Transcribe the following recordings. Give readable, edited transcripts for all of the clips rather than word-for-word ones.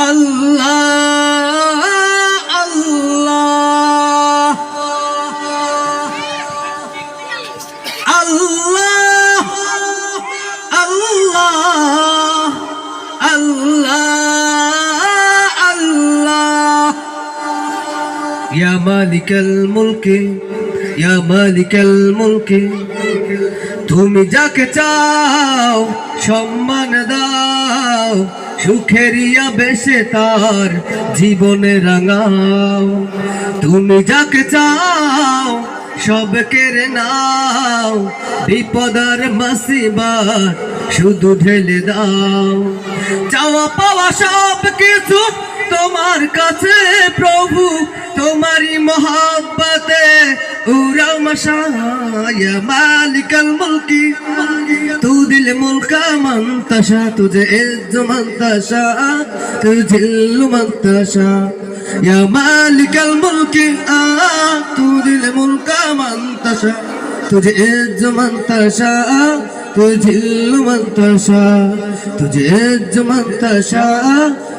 আল্লাহ আল্লাহ আল্লাহ আল্লাহ আল্লাহ আল্লাহ ইয়া মালিকাল মুলকি ইয়া মালিকাল মুলকি তুমি যাকে চাও সম্মান দাও সুখেরিয়া বেশে তার জীবনে রাঙাও তুমি যাকে চাও সব কেড়ে নাও বিপদার মুসিবত শুধু ঢেলে দাও চাওয়া পাওয়া সব কিছু তোমার কাছে প্রভু তোমারই মহব্বতে উড়াও মাশায়া মালিকাল মুলকি তু দিল মুলকা মান তাশা তুঝে ইজ্জু মান তাশা তু জিল্লু মান তাশা ইয়া মালিকাল মুলকি তু দিল মুলকা মান তাশা তুঝে ইজ্জু মান তাশা তু জিল্লু মান তাশা তুঝে ইজ্জু মান তাশা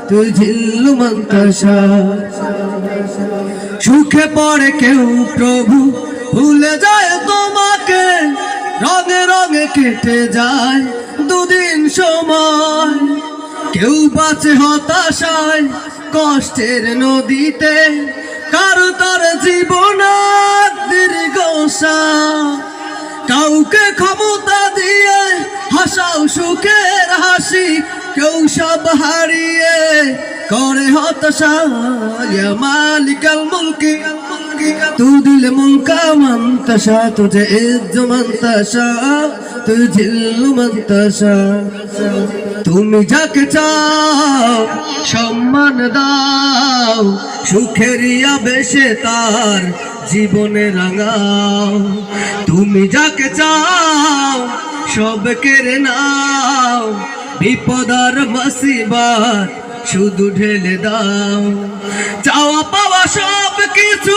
তু জিল্লু মান তাশা সুখে পড়ে কেউ প্রভু ভুলে যায় তোমাকে রঙে রঙে কেটে যায় দুদিন সময় কেউ বাঁচে হতাশায় কষ্টের নদীতে কারো তার জীবন দীর্ঘসা কাউকে ক্ষমতা দিয়ে হাসাও সুখের হাসি কেউ সব হারিয়ে করে হতাশা ইয়া মালিকাল মুলকি তু দিল মুলকা মান তাশা তুঝে ইজ্জু মান তাশা তু জিল্লু মান তাশা তুমি যাকে চাও সম্মান দাও সুখেরিয়া বেশে তার জীবনে রাঙাও তুমি যাকে চাও সব কেড়ে নাও বিপদার মুসিবত শুধু ঢেলে দাও চাওয়া পাওয়া সব কিছু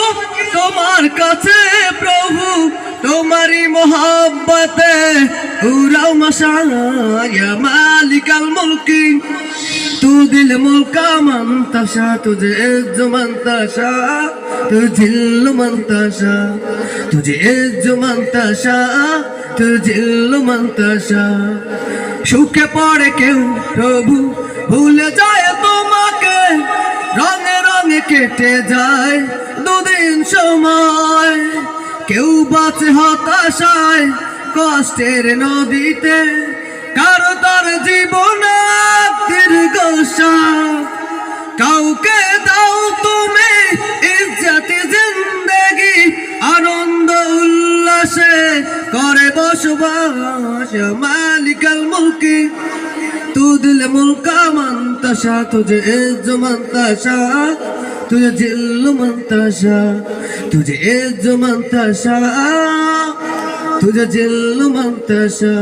তোমার কাছে প্রভু তোমারই মহব্বতে উড়াও মাশায়া মালিকাল মুলকি তু দিল মুলকা মান তাশা তুঝে ইজ্জু মান তাশা তু জিল্লু মান তাশা তুঝে ইজ্জু মান তাশা তু জিল্লু মান তাশা সুখে পড়ে কেউ প্রভু ভুলে যায় তোমাকে রঙে রঙে কেটে যায় দুদিন সময় কেউ বাঁচে হতাশায় কষ্টের নদীতে কারো তার জীবন দীর্ঘসা কাউকে দাও তুমি ইজ্জতে জিন্দেগি আনন্দ উল্লাসে করে বসবাস মালিকাল মুলকি তু দিল মুলকা মান তাশা তুঝে ইজ্জু মান তাশা তুঝে জিল্লু মান তাশা তুঝে ইজ্জু মান তাশা তুঝে জিল্লু মান তাশা।